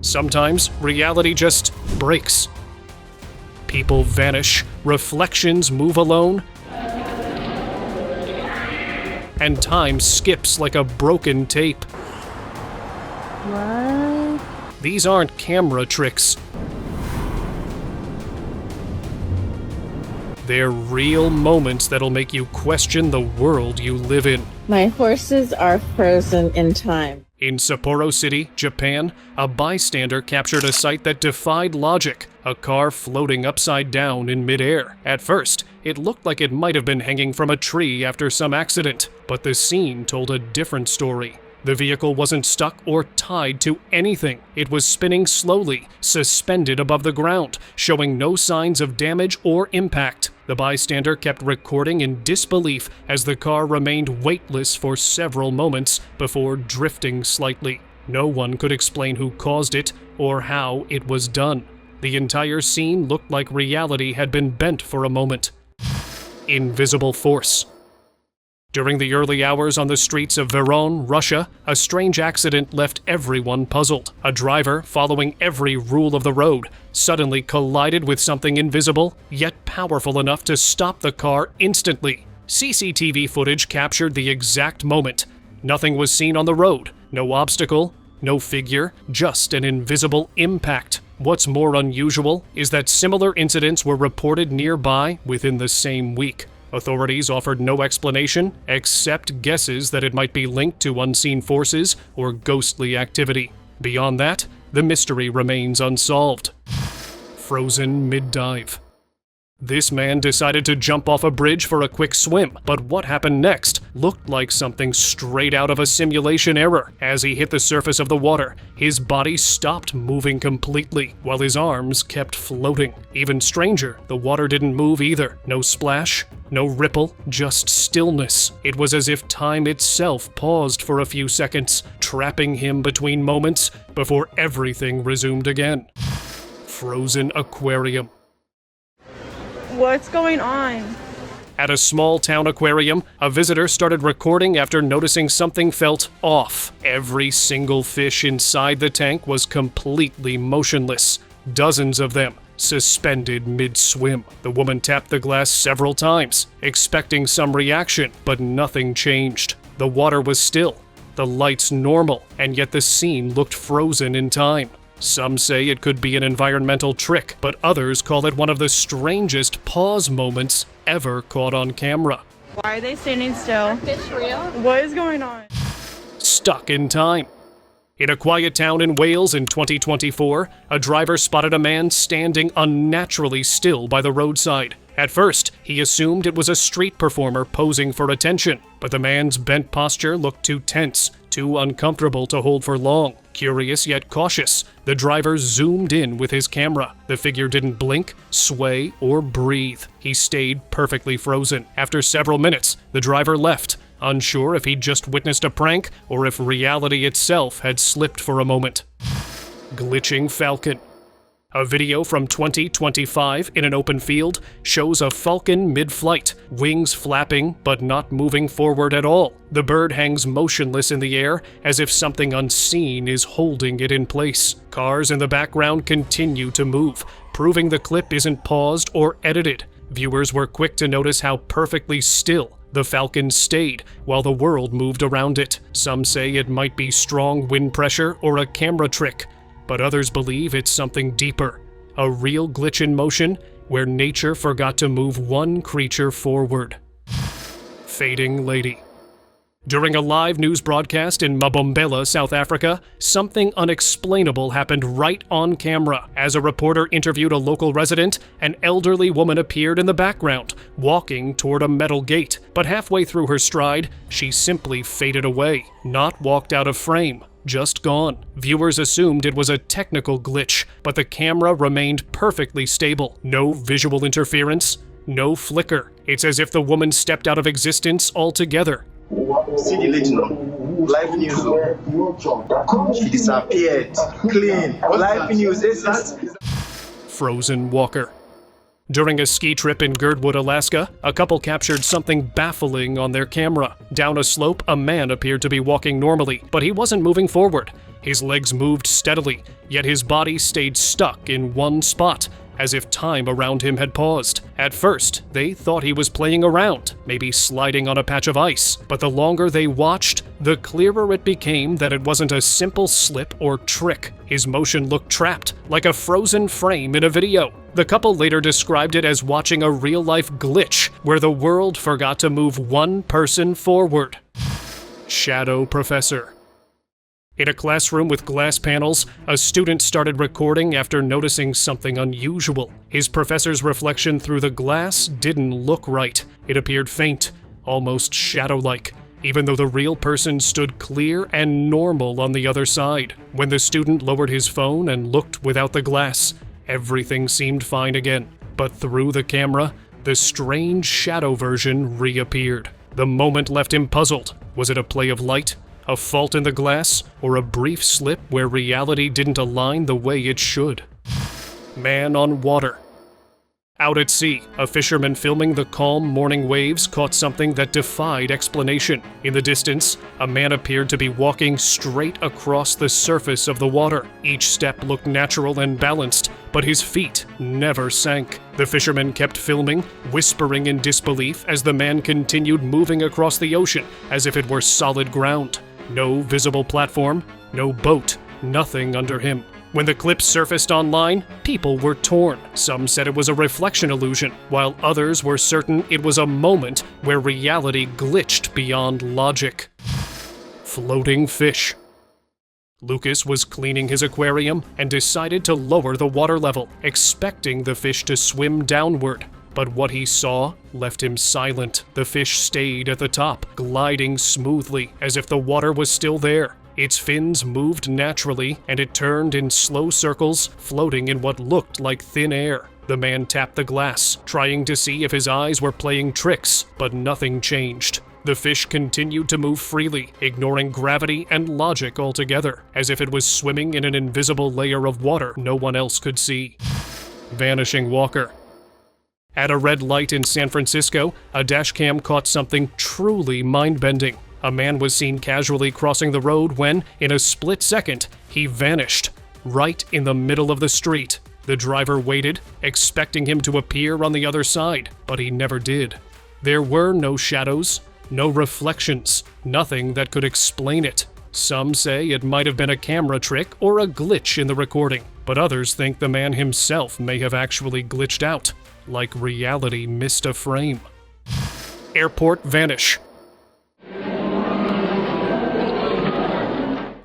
Sometimes reality just breaks. People vanish, reflections move alone, and time skips like a broken tape. What? These aren't camera tricks. They're real moments that'll make you question the world you live in. My horses are frozen in time. In Sapporo City, Japan, a bystander captured a sight that defied logic, a car floating upside down in midair. At first, it looked like it might have been hanging from a tree after some accident, but the scene told a different story. The vehicle wasn't stuck or tied to anything. It was spinning slowly, suspended above the ground, showing no signs of damage or impact. The bystander kept recording in disbelief as the car remained weightless for several moments before drifting slightly. No one could explain who caused it or how it was done. The entire scene looked like reality had been bent for a moment. Invisible force. During the early hours on the streets of Wuhan, Russia, a strange accident left everyone puzzled. A driver, following every rule of the road, suddenly collided with something invisible, yet powerful enough to stop the car instantly. CCTV footage captured the exact moment. Nothing was seen on the road, no obstacle, no figure, just an invisible impact. What's more unusual is that similar incidents were reported nearby within the same week. Authorities offered no explanation except guesses that it might be linked to unseen forces or ghostly activity. Beyond that, the mystery remains unsolved. Frozen mid-dive. This man decided to jump off a bridge for a quick swim, but what happened next looked like something straight out of a simulation error. As he hit the surface of the water, his body stopped moving completely, while his arms kept floating. Even stranger, the water didn't move either. No splash, no ripple, just stillness. It was as if time itself paused for a few seconds, trapping him between moments before everything resumed again. Frozen aquarium. What's going on? At a small town aquarium, a visitor started recording after noticing something felt off. Every single fish inside the tank was completely motionless. Dozens of them suspended mid-swim. The woman tapped the glass several times, expecting some reaction, but nothing changed. The water was still, the lights normal, and yet the scene looked frozen in time. Some say it could be an environmental trick, but others call it one of the strangest pause moments ever caught on camera. Why are they standing still? Are fish real? What is going on? Stuck in time. In a quiet town in Wales in 2024, a driver spotted a man standing unnaturally still by the roadside. At first, he assumed it was a street performer posing for attention, but the man's bent posture looked too tense, too uncomfortable to hold for long. Curious yet cautious, the driver zoomed in with his camera. The figure didn't blink, sway, or breathe. He stayed perfectly frozen. After several minutes, the driver left, unsure if he'd just witnessed a prank or if reality itself had slipped for a moment. Glitching falcon. A video from 2025 in an open field shows a falcon mid-flight, wings flapping but not moving forward at all. The bird hangs motionless in the air as if something unseen is holding it in place. Cars in the background continue to move, proving the clip isn't paused or edited. Viewers were quick to notice how perfectly still the falcon stayed while the world moved around it. Some say it might be strong wind pressure or a camera trick, but others believe it's something deeper, a real glitch in motion where nature forgot to move one creature forward. Fading lady. During a live news broadcast in Mabombela, South Africa, something unexplainable happened right on camera. As a reporter interviewed a local resident, an elderly woman appeared in the background, walking toward a metal gate. But halfway through her stride, she simply faded away, not walked out of frame. Just gone. Viewers assumed it was a technical glitch, but the camera remained perfectly stable. No visual interference, no flicker. It's as if the woman stepped out of existence altogether. See the lady now. Live news. She disappeared. Clean. Live news. Frozen walker. During a ski trip in Girdwood, Alaska, a couple captured something baffling on their camera. Down a slope, a man appeared to be walking normally, but he wasn't moving forward. His legs moved steadily, yet his body stayed stuck in one spot, as if time around him had paused. At first, they thought he was playing around, maybe sliding on a patch of ice, but the longer they watched, the clearer it became that it wasn't a simple slip or trick. His motion looked trapped, like a frozen frame in a video. The couple later described it as watching a real-life glitch, where the world forgot to move one person forward. Shadow Professor. In a classroom with glass panels, a student started recording after noticing something unusual. His professor's reflection through the glass didn't look right. It appeared faint, almost shadow-like, even though the real person stood clear and normal on the other side. When the student lowered his phone and looked without the glass, everything seemed fine again. But through the camera, the strange shadow version reappeared. The moment left him puzzled. Was it a play of light? A fault in the glass, or a brief slip where reality didn't align the way it should? Man on water. Out at sea, a fisherman filming the calm morning waves caught something that defied explanation. In the distance, a man appeared to be walking straight across the surface of the water. Each step looked natural and balanced, but his feet never sank. The fisherman kept filming, whispering in disbelief as the man continued moving across the ocean as if it were solid ground. No visible platform, no boat, nothing under him. When the clip surfaced online, people were torn. Some said it was a reflection illusion, while others were certain it was a moment where reality glitched beyond logic. Floating fish. Lucas was cleaning his aquarium and decided to lower the water level, expecting the fish to swim downward. But what he saw left him silent. The fish stayed at the top, gliding smoothly as if the water was still there. Its fins moved naturally, and it turned in slow circles, floating in what looked like thin air. The man tapped the glass, trying to see if his eyes were playing tricks, but nothing changed. The fish continued to move freely, ignoring gravity and logic altogether, as if it was swimming in an invisible layer of water no one else could see. Vanishing walker. At a red light in San Francisco, a dashcam caught something truly mind-bending. A man was seen casually crossing the road when, in a split second, he vanished, right in the middle of the street. The driver waited, expecting him to appear on the other side, but he never did. There were no shadows, no reflections, nothing that could explain it. Some say it might have been a camera trick or a glitch in the recording, but others think the man himself may have actually glitched out, like reality missed a frame. Airport vanish.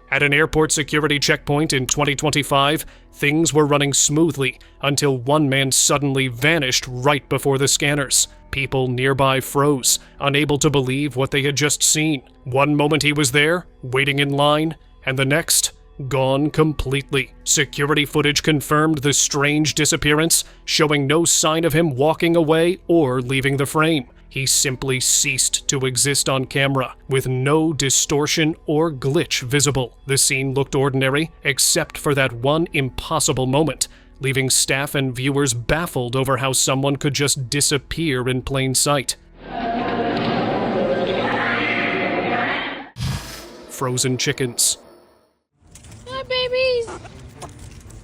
At an airport security checkpoint in 2025, things were running smoothly until one man suddenly vanished right before the scanners. People nearby froze, unable to believe what they had just seen. One moment he was there, waiting in line, and the next, gone completely. Security footage confirmed the strange disappearance, showing no sign of him walking away or leaving the frame. He simply ceased to exist on camera, with no distortion or glitch visible. The scene looked ordinary, except for that one impossible moment, leaving staff and viewers baffled over how someone could just disappear in plain sight. Frozen chickens. Hi, babies!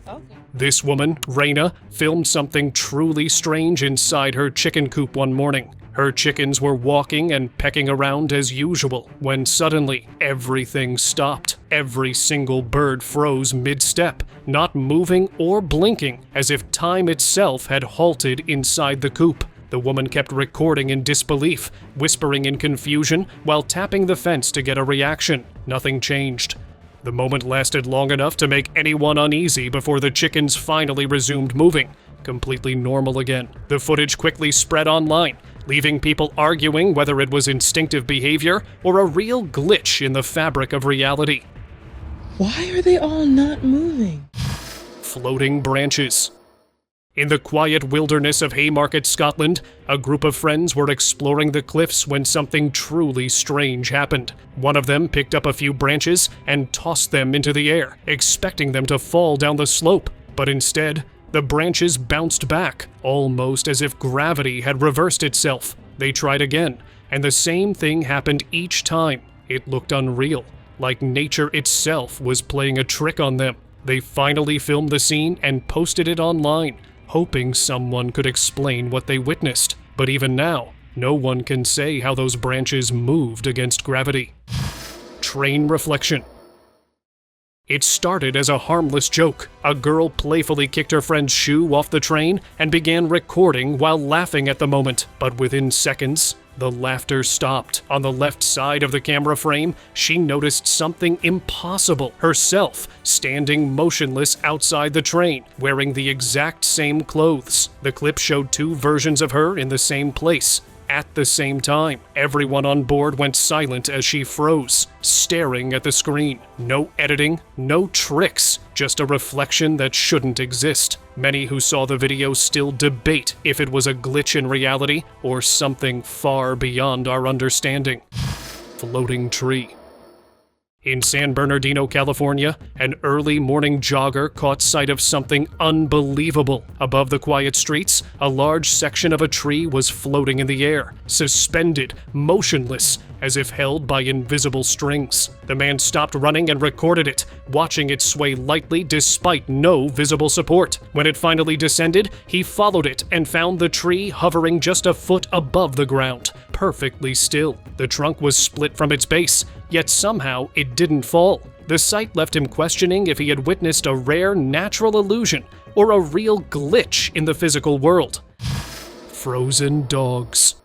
Okay. This woman, Raina, filmed something truly strange inside her chicken coop one morning. Her chickens were walking and pecking around as usual, when suddenly everything stopped. Every single bird froze mid-step, not moving or blinking, as if time itself had halted inside the coop. The woman kept recording in disbelief, whispering in confusion, while tapping the fence to get a reaction. Nothing changed. The moment lasted long enough to make anyone uneasy before the chickens finally resumed moving, completely normal again. The footage quickly spread online, leaving people arguing whether it was instinctive behavior or a real glitch in the fabric of reality. Why are they all not moving? Floating branches. In the quiet wilderness of Haymarket, Scotland, a group of friends were exploring the cliffs when something truly strange happened. One of them picked up a few branches and tossed them into the air, expecting them to fall down the slope. But instead, The branches bounced back, almost as if gravity had reversed itself. They tried again, and the same thing happened each time. It looked unreal, like nature itself was playing a trick on them. They finally filmed the scene and posted it online, hoping someone could explain what they witnessed. But even now, no one can say how those branches moved against gravity. Train reflection. It started as a harmless joke. A girl playfully kicked her friend's shoe off the train and began recording while laughing at the moment. But within seconds, the laughter stopped. On the left side of the camera frame, she noticed something impossible. Herself, standing motionless outside the train, wearing the exact same clothes. The clip showed two versions of her in the same place. At the same time, everyone on board went silent as she froze, staring at the screen. No editing, no tricks, just a reflection that shouldn't exist. Many who saw the video still debate if it was a glitch in reality or something far beyond our understanding. Floating tree. In San Bernardino, California, an early morning jogger caught sight of something unbelievable. Above the quiet streets, a large section of a tree was floating in the air, suspended, motionless, as if held by invisible strings. The man stopped running and recorded it, watching it sway lightly despite no visible support. When it finally descended, he followed it and found the tree hovering just a foot above the ground, perfectly still. The trunk was split from its base, yet somehow it didn't fall. The sight left him questioning if he had witnessed a rare natural illusion or a real glitch in the physical world. Frozen dogs.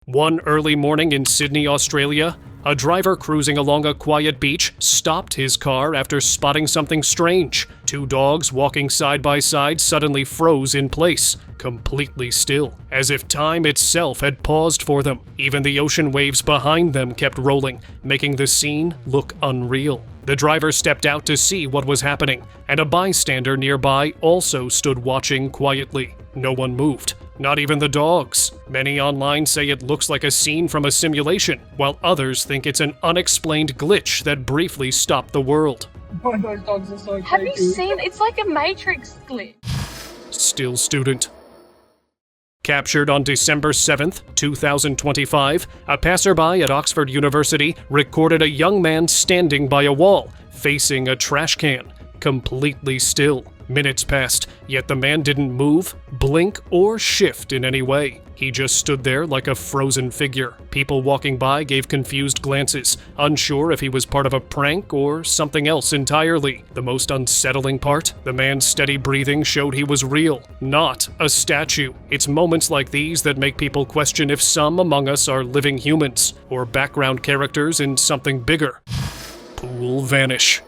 One early morning in Sydney, Australia, a driver cruising along a quiet beach stopped his car after spotting something strange. Two dogs walking side by side suddenly froze in place, completely still, as if time itself had paused for them. Even the ocean waves behind them kept rolling, making the scene look unreal. The driver stepped out to see what was happening, and a bystander nearby also stood watching quietly. No one moved, not even the dogs. Many online say it looks like a scene from a simulation, while others think it's an unexplained glitch that briefly stopped the world. Oh, those dogs are so Have you creepy. seen? It's like a Matrix glitch. Still student. Captured on December 7th, 2025, a passerby at Oxford University recorded a young man standing by a wall, facing a trash can, completely still. Minutes passed, yet the man didn't move, blink, or shift in any way. He just stood there like a frozen figure. People walking by gave confused glances, unsure if he was part of a prank or something else entirely. The most unsettling part? The man's steady breathing showed he was real, not a statue. It's moments like these that make people question if some among us are living humans, or background characters in something bigger. Pool vanish.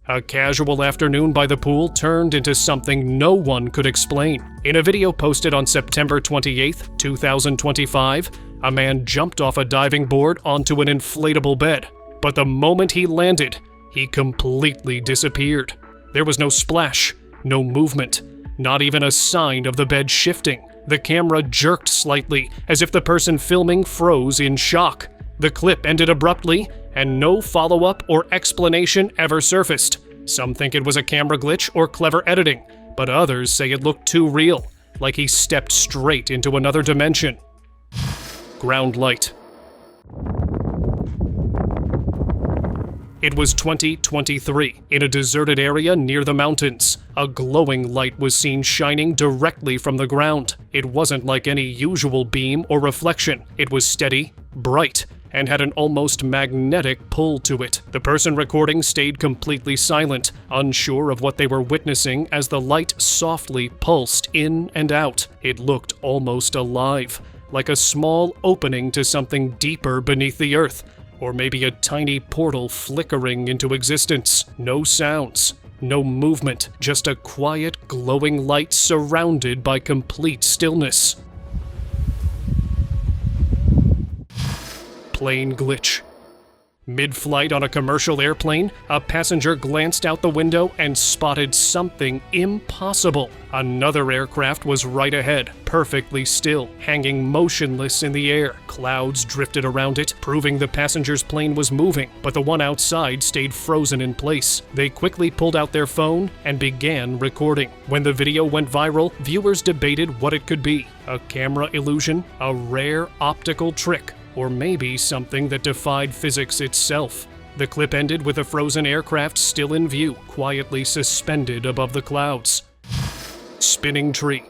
A casual afternoon by the pool turned into something no one could explain. In a video posted on September 28, 2025, a man jumped off a diving board onto an inflatable bed. But the moment he landed, he completely disappeared. There was no splash, no movement, not even a sign of the bed shifting. The camera jerked slightly, as if the person filming froze in shock. The clip ended abruptly, and no follow-up or explanation ever surfaced. Some think it was a camera glitch or clever editing, but others say it looked too real, like he stepped straight into another dimension. Ground light. It was 2023, in a deserted area near the mountains. A glowing light was seen shining directly from the ground. It wasn't like any usual beam or reflection. It was steady, bright, and had an almost magnetic pull to it. The person recording stayed completely silent, unsure of what they were witnessing as the light softly pulsed in and out. It looked almost alive, like a small opening to something deeper beneath the earth, or maybe a tiny portal flickering into existence. No sounds, no movement, just a quiet, glowing light surrounded by complete stillness. Plain glitch. Mid-flight on a commercial airplane, a passenger glanced out the window and spotted something impossible. Another aircraft was right ahead, perfectly still, hanging motionless in the air. Clouds drifted around it, proving the passenger's plane was moving, but the one outside stayed frozen in place. They quickly pulled out their phone and began recording. When the video went viral, viewers debated what it could be: a camera illusion, a rare optical trick, or maybe something that defied physics itself. The clip ended with a frozen aircraft still in view, quietly suspended above the clouds. Spinning tree.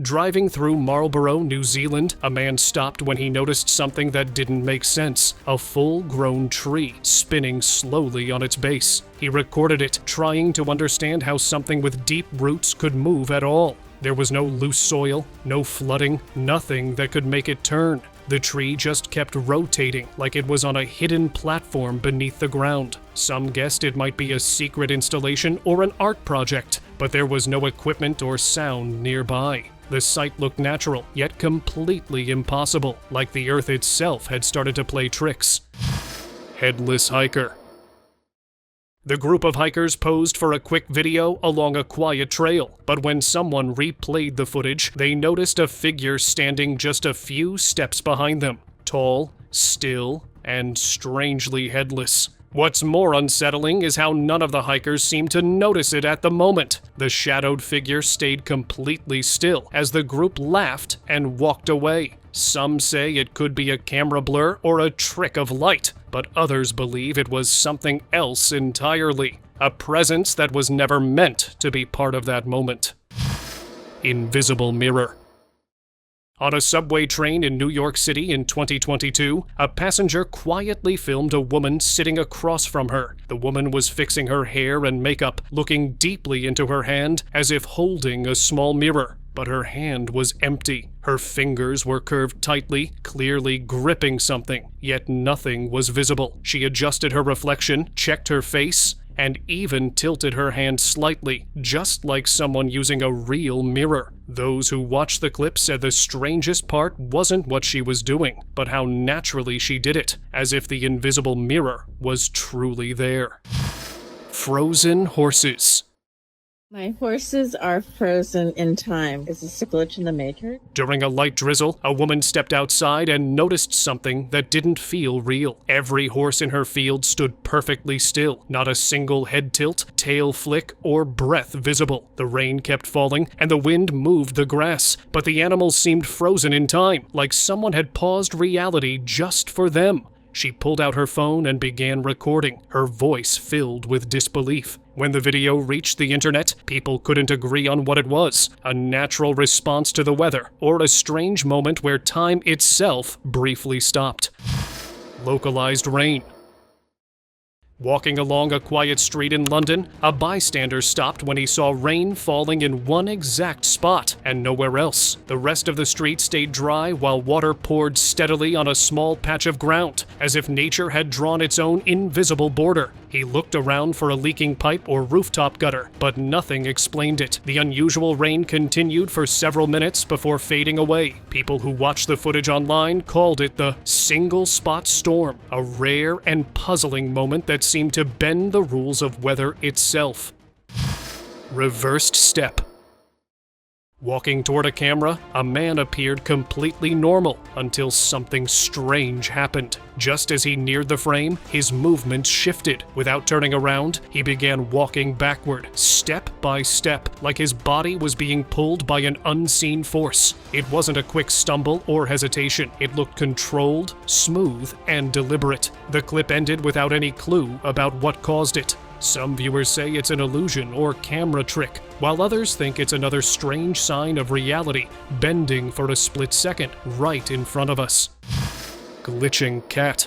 Driving through Marlborough, New Zealand, a man stopped when he noticed something that didn't make sense: a full-grown tree spinning slowly on its base. He recorded it, trying to understand how something with deep roots could move at all. There was no loose soil, no flooding, nothing that could make it turn. The tree just kept rotating like it was on a hidden platform beneath the ground. Some guessed it might be a secret installation or an art project, but there was no equipment or sound nearby. The sight looked natural, yet completely impossible, like the Earth itself had started to play tricks. Headless hiker. The group of hikers posed for a quick video along a quiet trail, but when someone replayed the footage, they noticed a figure standing just a few steps behind them. Tall, still, and strangely headless. What's more unsettling is how none of the hikers seemed to notice it at the moment. The shadowed figure stayed completely still as the group laughed and walked away. Some say it could be a camera blur or a trick of light, but others believe it was something else entirely. A presence that was never meant to be part of that moment. Invisible mirror. On a subway train in New York City in 2022, a passenger quietly filmed a woman sitting across from her. The woman was fixing her hair and makeup, looking deeply into her hand as if holding a small mirror. But her hand was empty. Her fingers were curved tightly, clearly gripping something, yet nothing was visible. She adjusted her reflection, checked her face, and even tilted her hand slightly, just like someone using a real mirror. Those who watched the clip said the strangest part wasn't what she was doing, but how naturally she did it, as if the invisible mirror was truly there. Frozen horses. My horses are frozen in time. Is this a glitch in the Matrix? During a light drizzle, a woman stepped outside and noticed something that didn't feel real. Every horse in her field stood perfectly still, not a single head tilt, tail flick, or breath visible. The rain kept falling, and the wind moved the grass, but the animals seemed frozen in time, like someone had paused reality just for them. She pulled out her phone and began recording, her voice filled with disbelief. When the video reached the internet, people couldn't agree on what it was: a natural response to the weather, or a strange moment where time itself briefly stopped. Localized rain. Walking along a quiet street in London, a bystander stopped when he saw rain falling in one exact spot and nowhere else. The rest of the street stayed dry while water poured steadily on a small patch of ground, as if nature had drawn its own invisible border. He looked around for a leaking pipe or rooftop gutter, but nothing explained it. The unusual rain continued for several minutes before fading away. People who watched the footage online called it the single spot storm, a rare and puzzling moment that seemed to bend the rules of weather itself. Reversed step. Walking toward a camera, a man appeared completely normal until something strange happened. Just as he neared the frame, his movements shifted. Without turning around, he began walking backward, step by step, like his body was being pulled by an unseen force. It wasn't a quick stumble or hesitation. It looked controlled, smooth, and deliberate. The clip ended without any clue about what caused it. Some viewers say it's an illusion or camera trick, while others think it's another strange sign of reality, bending for a split second right in front of us. Glitching cat.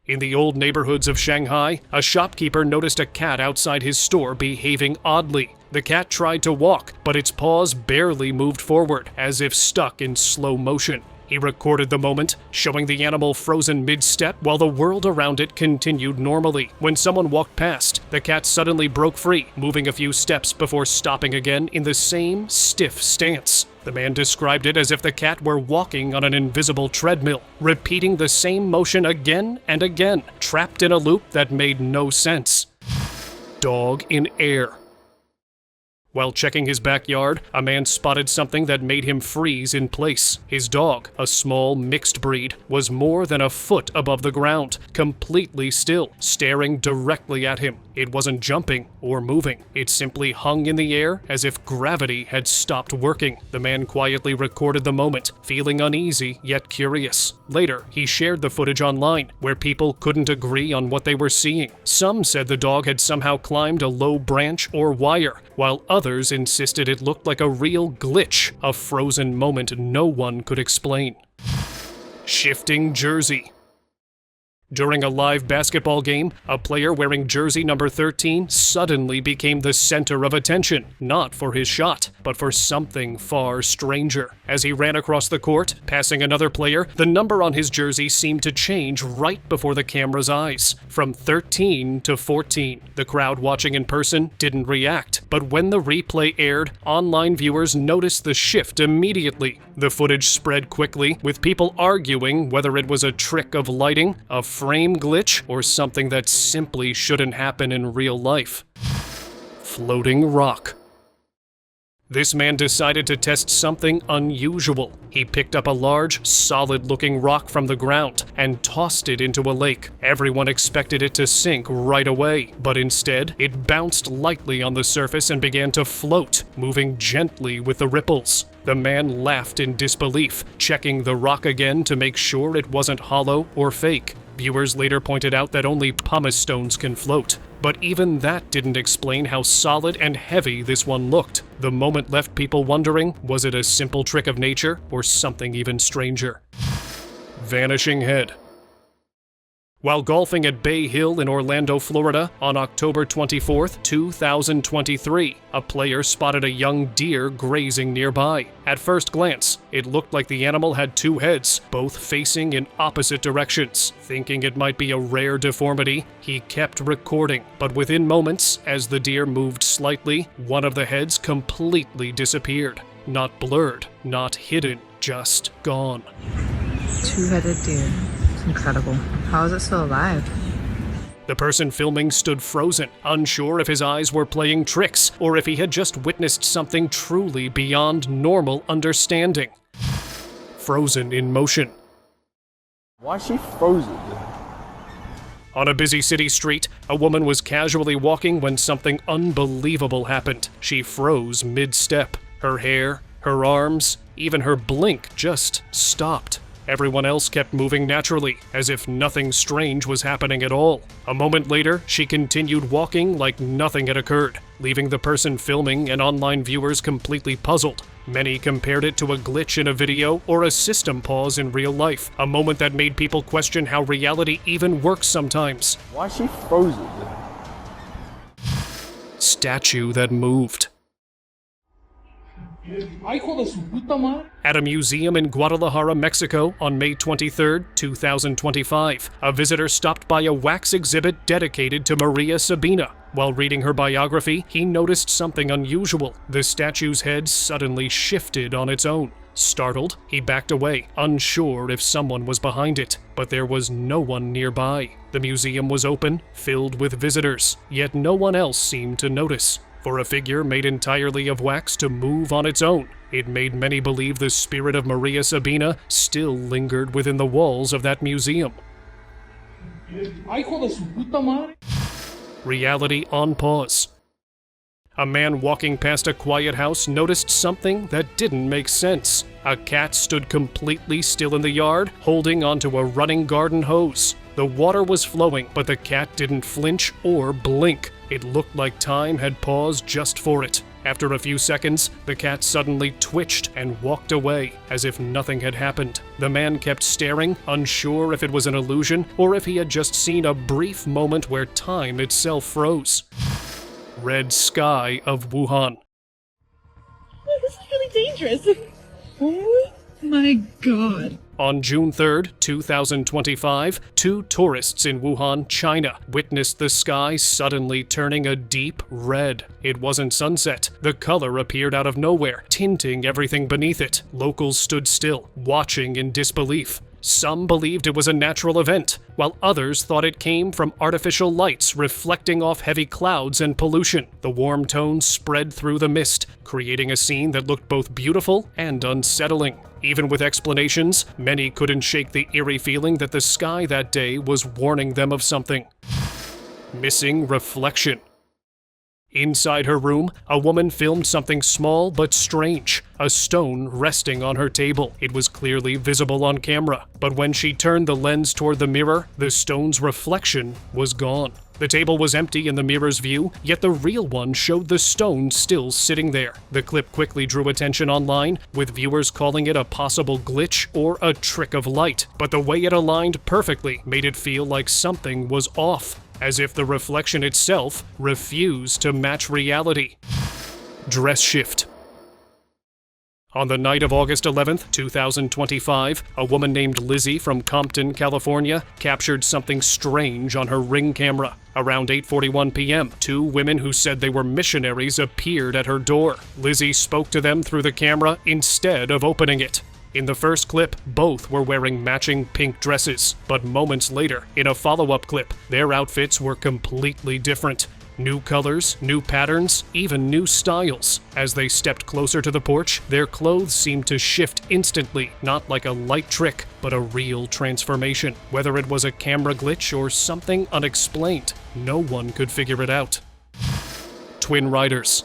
In the old neighborhoods of Shanghai, a shopkeeper noticed a cat outside his store behaving oddly. The cat tried to walk, but its paws barely moved forward, as if stuck in slow motion. He recorded the moment, showing the animal frozen mid-step while the world around it continued normally. When someone walked past, the cat suddenly broke free, moving a few steps before stopping again in the same stiff stance. The man described it as if the cat were walking on an invisible treadmill, repeating the same motion again and again, trapped in a loop that made no sense. Dog in air. While checking his backyard, a man spotted something that made him freeze in place. His dog, a small mixed breed, was more than a foot above the ground, completely still, staring directly at him. It wasn't jumping or moving. It simply hung in the air as if gravity had stopped working. The man quietly recorded the moment, feeling uneasy yet curious. Later, he shared the footage online, where people couldn't agree on what they were seeing. Some said the dog had somehow climbed a low branch or wire, while others insisted it looked like a real glitch, a frozen moment no one could explain. Shifting jersey. During a live basketball game, a player wearing jersey number 13 suddenly became the center of attention, not for his shot, but for something far stranger. As he ran across the court, passing another player, the number on his jersey seemed to change right before the camera's eyes, from 13 to 14. The crowd watching in person didn't react, but when the replay aired, online viewers noticed the shift immediately. The footage spread quickly, with people arguing whether it was a trick of lighting, a frame glitch, or something that simply shouldn't happen in real life. Floating rock. This man decided to test something unusual. He picked up a large, solid-looking rock from the ground and tossed it into a lake. Everyone expected it to sink right away, but instead, it bounced lightly on the surface and began to float, moving gently with the ripples. The man laughed in disbelief, checking the rock again to make sure it wasn't hollow or fake. Viewers later pointed out that only pumice stones can float, but even that didn't explain how solid and heavy this one looked. The moment left people wondering, was it a simple trick of nature or something even stranger? Vanishing head. While golfing at Bay Hill in Orlando, Florida, on October 24, 2023, a player spotted a young deer grazing nearby. At first glance, it looked like the animal had two heads, both facing in opposite directions. Thinking it might be a rare deformity, he kept recording, but within moments, as the deer moved slightly, one of the heads completely disappeared. Not blurred, not hidden, just gone. Two-headed deer. Incredible. How is it still alive? The person filming stood frozen, unsure if his eyes were playing tricks or if he had just witnessed something truly beyond normal understanding. Frozen in motion. Why is she frozen? On a busy city street, a woman was casually walking when something unbelievable happened. She froze mid-step. Her hair, her arms, even her blink just stopped. Everyone else kept moving naturally, as if nothing strange was happening at all. A moment later, she continued walking like nothing had occurred, leaving the person filming and online viewers completely puzzled. Many compared it to a glitch in a video or a system pause in real life, a moment that made people question how reality even works sometimes. Why is she frozen? Statue that moved. At a museum in Guadalajara, Mexico, on May 23, 2025, a visitor stopped by a wax exhibit dedicated to Maria Sabina. While reading her biography, he noticed something unusual. The statue's head suddenly shifted on its own. Startled, he backed away, unsure if someone was behind it, but there was no one nearby. The museum was open, filled with visitors, yet no one else seemed to notice. For a figure made entirely of wax to move on its own, it made many believe the spirit of Maria Sabina still lingered within the walls of that museum. Reality on pause. A man walking past a quiet house noticed something that didn't make sense. A cat stood completely still in the yard, holding onto a running garden hose. The water was flowing, but the cat didn't flinch or blink. It looked like time had paused just for it. After a few seconds, the cat suddenly twitched and walked away, as if nothing had happened. The man kept staring, unsure if it was an illusion or if he had just seen a brief moment where time itself froze. Red sky of Wuhan. This is really dangerous. Oh my god. On June 3, 2025, two tourists in Wuhan, China, witnessed the sky suddenly turning a deep red. It wasn't sunset. The color appeared out of nowhere, tinting everything beneath it. Locals stood still, watching in disbelief. Some believed it was a natural event, while others thought it came from artificial lights reflecting off heavy clouds and pollution. The warm tones spread through the mist, creating a scene that looked both beautiful and unsettling. Even with explanations, many couldn't shake the eerie feeling that the sky that day was warning them of something. Missing reflection. Inside her room, a woman filmed something small but strange, a stone resting on her table. It was clearly visible on camera, but when she turned the lens toward the mirror, the stone's reflection was gone. The table was empty in the mirror's view, yet the real one showed the stone still sitting there. The clip quickly drew attention online, with viewers calling it a possible glitch or a trick of light. But the way it aligned perfectly made it feel like something was off, as if the reflection itself refused to match reality. Dress shift. On the night of August 11, 2025, a woman named Lizzie from Compton, California, captured something strange on her Ring camera. Around 8:41 p.m., two women who said they were missionaries appeared at her door. Lizzie spoke to them through the camera instead of opening it. In the first clip, both were wearing matching pink dresses, but moments later, in a follow-up clip, their outfits were completely different. New colors, new patterns, even new styles. As they stepped closer to the porch, their clothes seemed to shift instantly, not like a light trick, but a real transformation. Whether it was a camera glitch or something unexplained, no one could figure it out. Twin riders.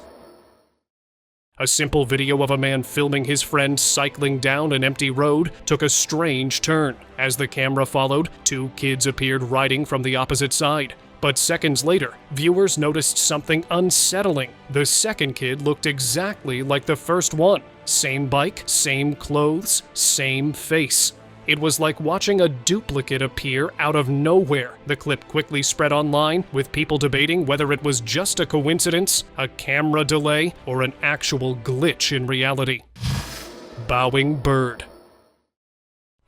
A simple video of a man filming his friend cycling down an empty road took a strange turn. As the camera followed, two kids appeared riding from the opposite side. But seconds later, viewers noticed something unsettling. The second kid looked exactly like the first one. Same bike, same clothes, same face. It was like watching a duplicate appear out of nowhere. The clip quickly spread online, with people debating whether it was just a coincidence, a camera delay, or an actual glitch in reality. Bowing bird.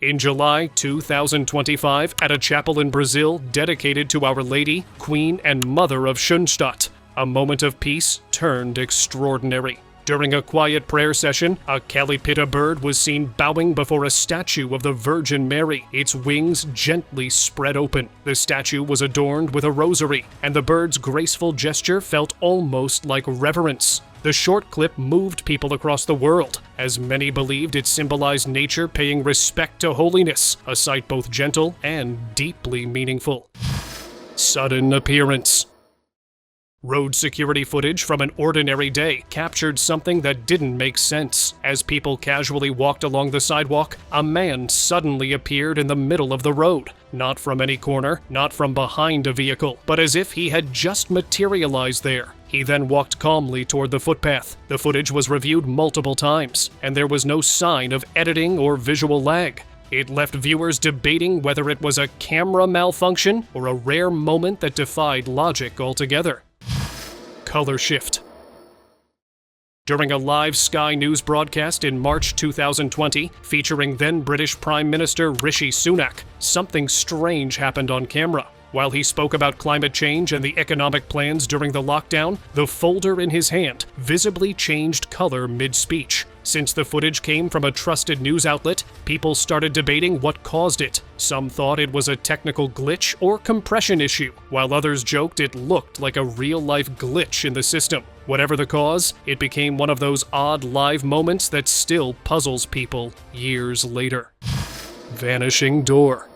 In July 2025, at a chapel in Brazil dedicated to Our Lady, Queen and Mother of Schoenstatt, a moment of peace turned extraordinary. During a quiet prayer session, a calipita bird was seen bowing before a statue of the Virgin Mary, its wings gently spread open. The statue was adorned with a rosary, and the bird's graceful gesture felt almost like reverence. The short clip moved people across the world, as many believed it symbolized nature paying respect to holiness, a sight both gentle and deeply meaningful. Sudden appearance. Road security footage from an ordinary day captured something that didn't make sense. As people casually walked along the sidewalk, a man suddenly appeared in the middle of the road. Not from any corner, not from behind a vehicle, but as if he had just materialized there. He then walked calmly toward the footpath. The footage was reviewed multiple times, and there was no sign of editing or visual lag. It left viewers debating whether it was a camera malfunction or a rare moment that defied logic altogether. Color shift. During a live Sky News broadcast in March 2020, featuring then British Prime Minister Rishi Sunak, something strange happened on camera. While he spoke about climate change and the economic plans during the lockdown, the folder in his hand visibly changed color mid-speech. Since the footage came from a trusted news outlet, people started debating what caused it. Some thought it was a technical glitch or compression issue, while others joked it looked like a real-life glitch in the system. Whatever the cause, it became one of those odd live moments that still puzzles people years later. Vanishing door.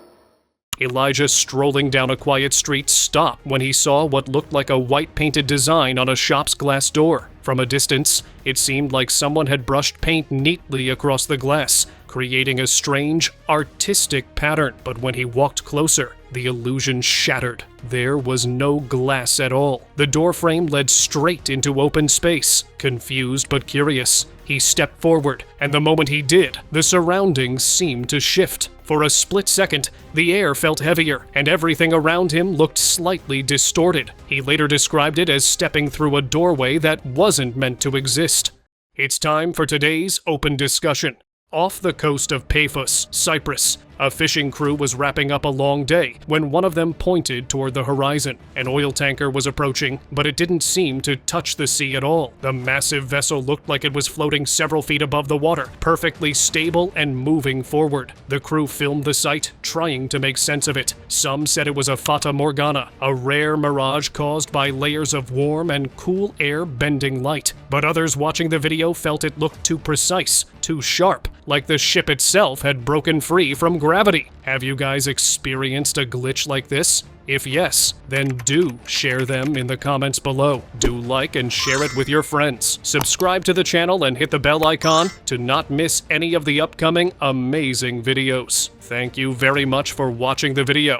Elijah, strolling down a quiet street, stopped when he saw what looked like a white painted design on a shop's glass door. From a distance, it seemed like someone had brushed paint neatly across the glass, creating a strange, artistic pattern. But when he walked closer, the illusion shattered. There was no glass at all. The doorframe led straight into open space. Confused but curious, he stepped forward, and the moment he did, the surroundings seemed to shift. For a split second, the air felt heavier, and everything around him looked slightly distorted. He later described it as stepping through a doorway that wasn't meant to exist. It's time for today's open discussion. Off the coast of Paphos, Cyprus, a fishing crew was wrapping up a long day when one of them pointed toward the horizon. An oil tanker was approaching, but it didn't seem to touch the sea at all. The massive vessel looked like it was floating several feet above the water, perfectly stable and moving forward. The crew filmed the sight, trying to make sense of it. Some said it was a fata morgana, a rare mirage caused by layers of warm and cool air bending light. But others watching the video felt it looked too precise, too sharp, like the ship itself had broken free from gravity. Have you guys experienced a glitch like this? If yes, then do share them in the comments below. Do like and share it with your friends. Subscribe to the channel and hit the bell icon to not miss any of the upcoming amazing videos. Thank you very much for watching the video.